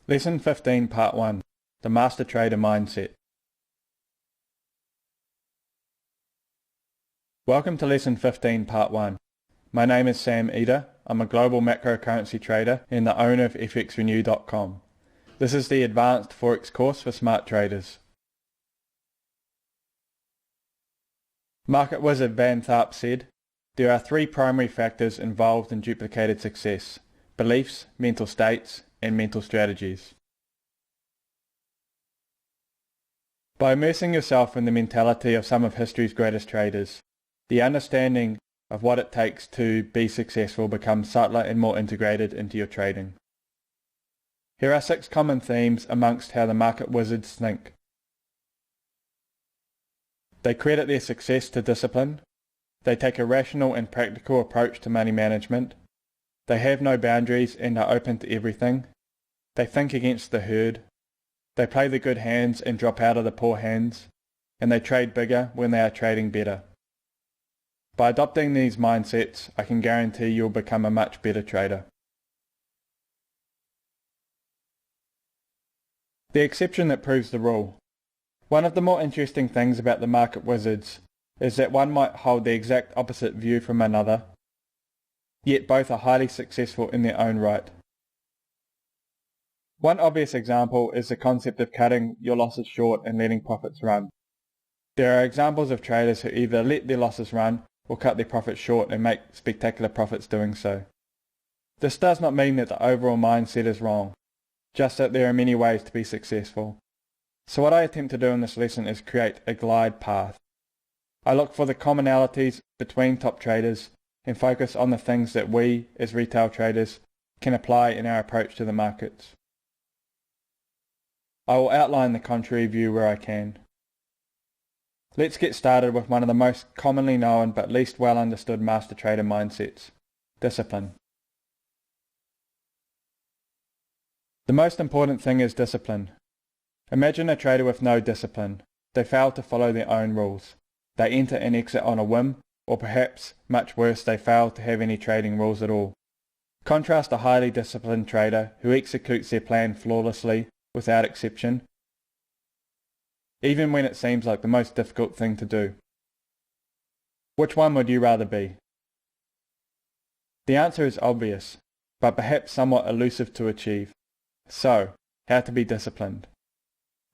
Lesson 15 Part 1 The Master Trader Mindset. Welcome to Lesson 15 Part 1. My name is Sam Eder. I'm a global macro currency trader and the owner of FXRenew.com. This is the Advanced Forex Course for smart traders. Market wizard Van Tharp said, "There are three primary factors involved in duplicated success: beliefs, mental states, and mental strategies." By immersing yourself in the mentality of some of history's greatest traders, the understanding of what it takes to be successful becomes subtler and more integrated into your trading. Here are 6 common themes amongst how the market wizards think. They credit their success to discipline. They take a rational and practical approach to money management. They have no boundaries and are open to everything. They think against the herd. They play the good hands and drop out of the poor hands. And they trade bigger when they are trading better. By adopting these mindsets, I can guarantee you'll become a much better trader. The exception that proves the rule. One of the more interesting things about the market wizards is that one might hold the exact opposite view from another, yet both are highly successful in their own right. One obvious example is the concept of cutting your losses short and letting profits run. There are examples of traders who either let their losses run or cut their profits short and make spectacular profits doing so. This does not mean that the overall mindset is wrong, just that there are many ways to be successful. So what I attempt to do in this lesson is create a glide path. I look for the commonalities between top traders and focus on the things that we, as retail traders, can apply in our approach to the markets. I will outline the contrary view where I can. Let's get started with one of the most commonly known but least well understood master trader mindsets: discipline. The most important thing is discipline. Imagine a trader with no discipline. They fail to follow their own rules. They enter and exit on a whim, or perhaps, much worse, they fail to have any trading rules at all. Contrast a highly disciplined trader who executes their plan flawlessly, without exception, even when it seems like the most difficult thing to do. Which one would you rather be? The answer is obvious, but perhaps somewhat elusive to achieve. So, how to be disciplined?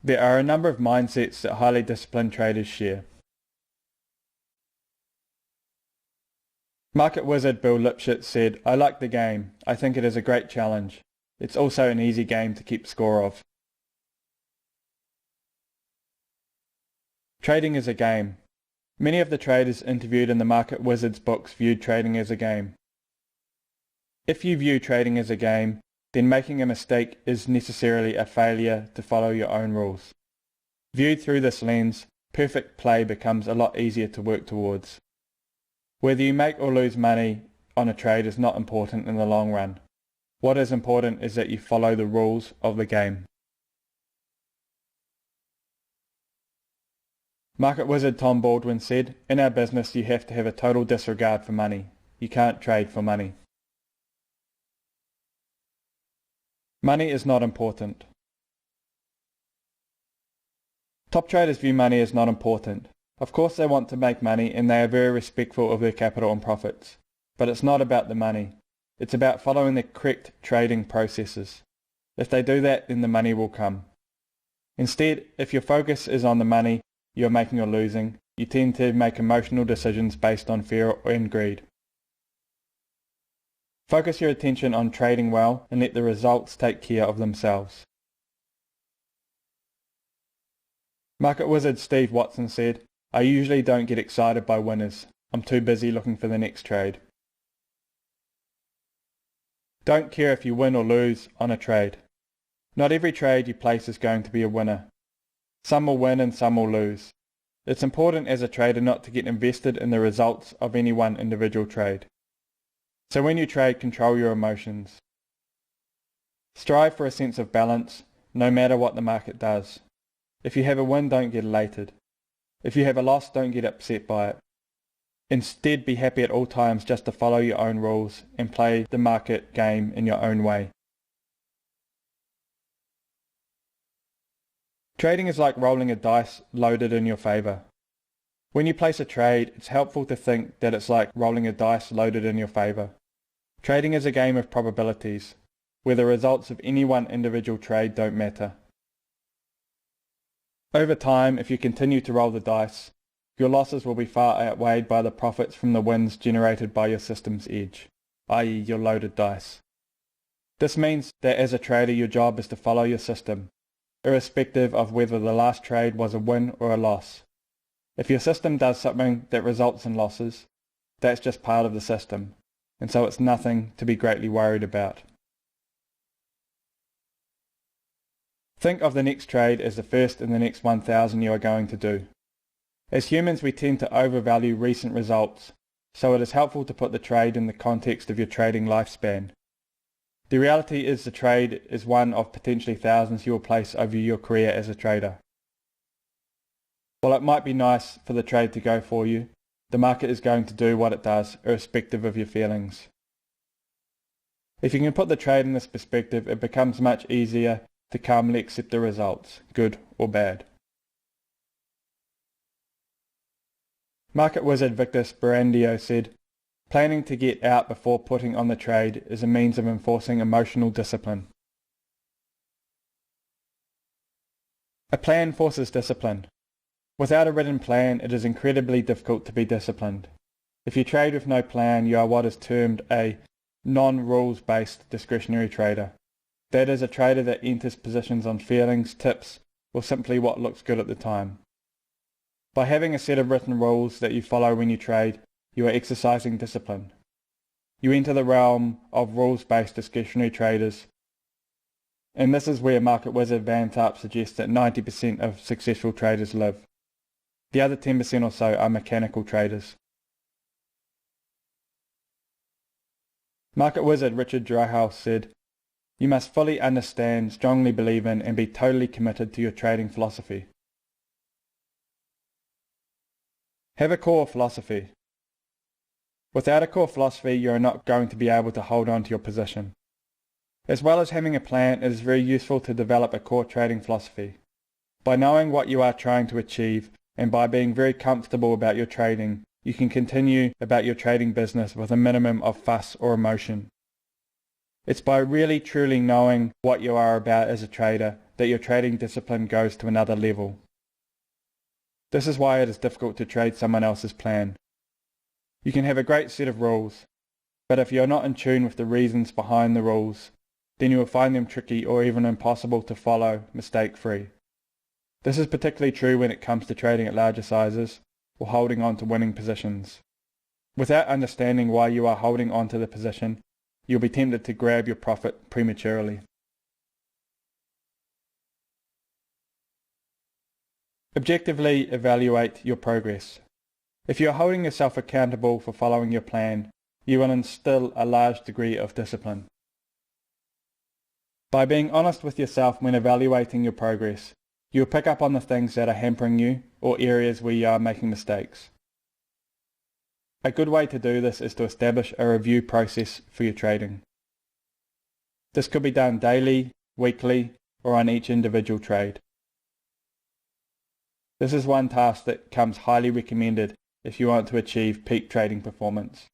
There are a number of mindsets that highly disciplined traders share. Market wizard Bill Lipschitz said, "I like the game. I think it is a great challenge. It's also an easy game to keep score of." Trading is a game. Many of the traders interviewed in the Market Wizards books viewed trading as a game. If you view trading as a game, then making a mistake is necessarily a failure to follow your own rules. Viewed through this lens, perfect play becomes a lot easier to work towards. Whether you make or lose money on a trade is not important in the long run. What is important is that you follow the rules of the game. Market wizard Tom Baldwin said, "In our business you have to have a total disregard for money. You can't trade for money." Money is not important. Top traders view money as not important. Of course they want to make money and they are very respectful of their capital and profits. But it's not about the money. It's about following the correct trading processes. If they do that, then the money will come. Instead, if your focus is on the money you're making or losing, you tend to make emotional decisions based on fear and greed. Focus your attention on trading well and let the results take care of themselves. Market wizard Steve Watson said, "I usually don't get excited by winners. I'm too busy looking for the next trade." Don't care if you win or lose on a trade. Not every trade you place is going to be a winner. Some will win and some will lose. It's important as a trader not to get invested in the results of any one individual trade. So when you trade, control your emotions. Strive for a sense of balance, no matter what the market does. If you have a win, don't get elated. If you have a loss, don't get upset by it. Instead, be happy at all times just to follow your own rules and play the market game in your own way. Trading is like rolling a dice loaded in your favor. When you place a trade, it's helpful to think that it's like rolling a dice loaded in your favor. Trading is a game of probabilities, where the results of any one individual trade don't matter. Over time, if you continue to roll the dice, your losses will be far outweighed by the profits from the wins generated by your system's edge, i.e. your loaded dice. This means that as a trader your job is to follow your system, irrespective of whether the last trade was a win or a loss. If your system does something that results in losses, that's just part of the system, and so it's nothing to be greatly worried about. Think of the next trade as the first in the next 1,000 you are going to do. As humans, we tend to overvalue recent results, so it is helpful to put the trade in the context of your trading lifespan. The reality is the trade is one of potentially thousands you will place over your career as a trader. While it might be nice for the trade to go for you, the market is going to do what it does, irrespective of your feelings. If you can put the trade in this perspective, it becomes much easier to calmly accept the results, good or bad. Market wizard Victor Sperandio said, "Planning to get out before putting on the trade is a means of enforcing emotional discipline." A plan forces discipline. Without a written plan, it is incredibly difficult to be disciplined. If you trade with no plan, you are what is termed a non-rules-based discretionary trader. That is a trader that enters positions on feelings, tips, or simply what looks good at the time. By having a set of written rules that you follow when you trade, you are exercising discipline. You enter the realm of rules-based discretionary traders, and this is where market wizard Tharp suggests that 90% of successful traders live. The other 10% or so are mechanical traders. Market wizard Richard Dryhouse said, "You must fully understand, strongly believe in, and be totally committed to your trading philosophy." Have a core philosophy. Without a core philosophy, you are not going to be able to hold on to your position. As well as having a plan, it is very useful to develop a core trading philosophy. By knowing what you are trying to achieve, and by being very comfortable about your trading, you can continue about your trading business with a minimum of fuss or emotion. It's by really truly knowing what you are about as a trader that your trading discipline goes to another level. This is why it is difficult to trade someone else's plan. You can have a great set of rules, but if you are not in tune with the reasons behind the rules, then you will find them tricky or even impossible to follow mistake-free. This is particularly true when it comes to trading at larger sizes or holding on to winning positions. Without understanding why you are holding on to the position, you'll be tempted to grab your profit prematurely. Objectively evaluate your progress. If you are holding yourself accountable for following your plan, you will instill a large degree of discipline. By being honest with yourself when evaluating your progress, you will pick up on the things that are hampering you or areas where you are making mistakes. A good way to do this is to establish a review process for your trading. This could be done daily, weekly, or on each individual trade. This is one task that comes highly recommended if you want to achieve peak trading performance.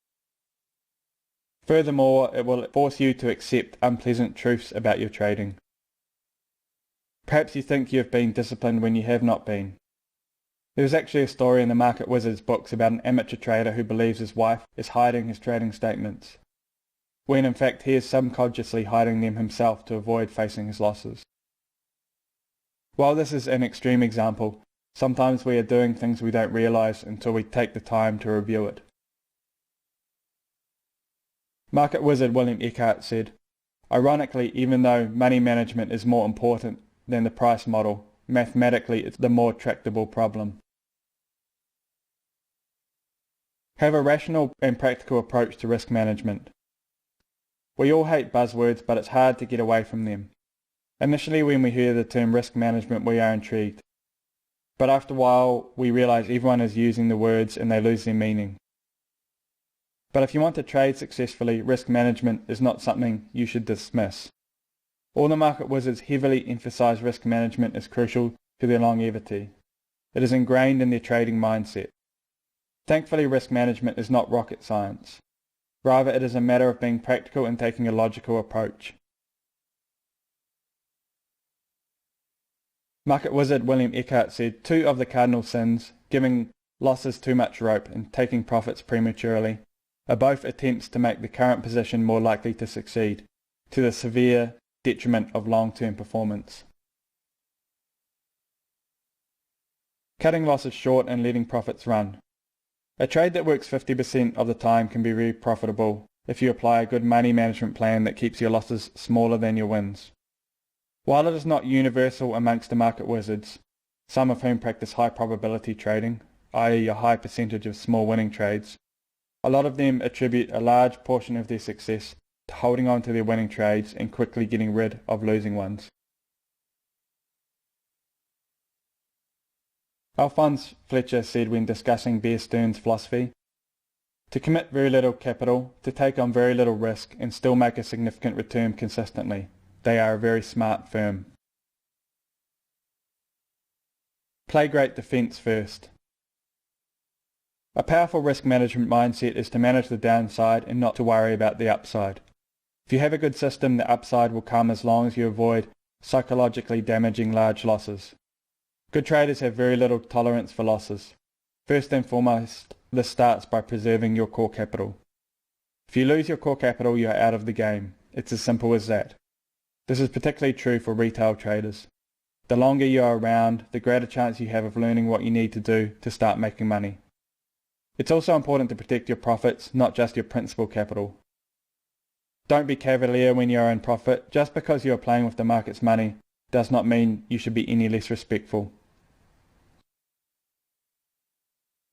Furthermore, it will force you to accept unpleasant truths about your trading. Perhaps you think you have been disciplined when you have not been. There is actually a story in the Market Wizard's books about an amateur trader who believes his wife is hiding his trading statements, when in fact he is subconsciously hiding them himself to avoid facing his losses. While this is an extreme example, sometimes we are doing things we don't realize until we take the time to review it. Market wizard William Eckhart said, "Ironically, even though money management is more important than the price model, mathematically it's the more tractable problem." Have a rational and practical approach to risk management. We all hate buzzwords, but it's hard to get away from them. Initially, when we hear the term risk management, we are intrigued. But after a while, we realize everyone is using the words and they lose their meaning. But if you want to trade successfully, risk management is not something you should dismiss. All the market wizards heavily emphasize risk management is crucial to their longevity. It is ingrained in their trading mindset. Thankfully, risk management is not rocket science. Rather, it is a matter of being practical and taking a logical approach. Market wizard William Eckhart said 2 of the cardinal sins, giving losses too much rope and taking profits prematurely, are both attempts to make the current position more likely to succeed, to the severe detriment of long-term performance. Cutting losses short and letting profits run. A trade that works 50% of the time can be very profitable if you apply a good money management plan that keeps your losses smaller than your wins. While it is not universal amongst the market wizards, some of whom practice high probability trading, i.e. a high percentage of small winning trades, a lot of them attribute a large portion of their success to holding on to their winning trades and quickly getting rid of losing ones. Alphonse Fletcher said when discussing Bear Stearns' philosophy, to commit very little capital, to take on very little risk and still make a significant return consistently. They are a very smart firm. Play great defense first. A powerful risk management mindset is to manage the downside and not to worry about the upside. If you have a good system, the upside will come as long as you avoid psychologically damaging large losses. Good traders have very little tolerance for losses. First and foremost, this starts by preserving your core capital. If you lose your core capital, you are out of the game. It's as simple as that. This is particularly true for retail traders. The longer you are around, the greater chance you have of learning what you need to do to start making money. It's also important to protect your profits, not just your principal capital. Don't be cavalier when you are in profit. Just because you are playing with the market's money does not mean you should be any less respectful.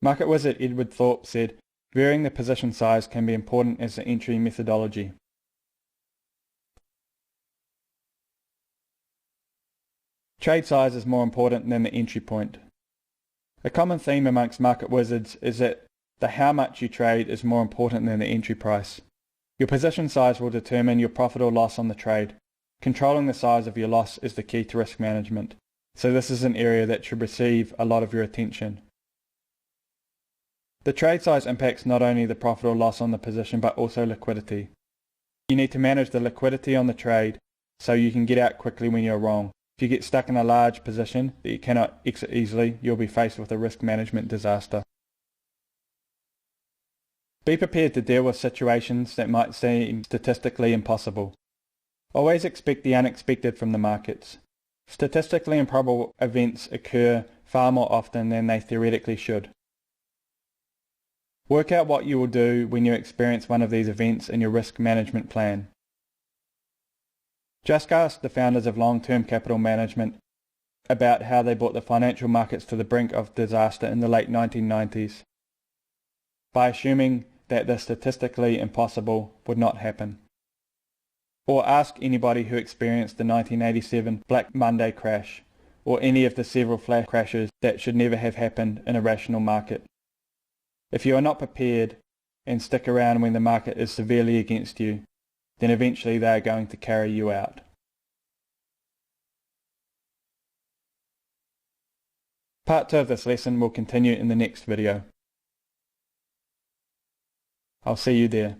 Market wizard Edward Tharp said, varying the position size can be important as the entry methodology. Trade size is more important than the entry point. A common theme amongst market wizards is that the how much you trade is more important than the entry price. Your position size will determine your profit or loss on the trade. Controlling the size of your loss is the key to risk management, so this is an area that should receive a lot of your attention. The trade size impacts not only the profit or loss on the position but also liquidity. You need to manage the liquidity on the trade so you can get out quickly when you're wrong. If you get stuck in a large position that you cannot exit easily, you'll be faced with a risk management disaster. Be prepared to deal with situations that might seem statistically impossible. Always expect the unexpected from the markets. Statistically improbable events occur far more often than they theoretically should. Work out what you will do when you experience one of these events in your risk management plan. Just ask the founders of long-term capital management about how they brought the financial markets to the brink of disaster in the late 1990s by assuming that the statistically impossible would not happen. Or ask anybody who experienced the 1987 Black Monday crash, or any of the several flash crashes that should never have happened in a rational market. If you are not prepared and stick around when the market is severely against you, then eventually they are going to carry you out. Part 2 of this lesson will continue in the next video. I'll see you there.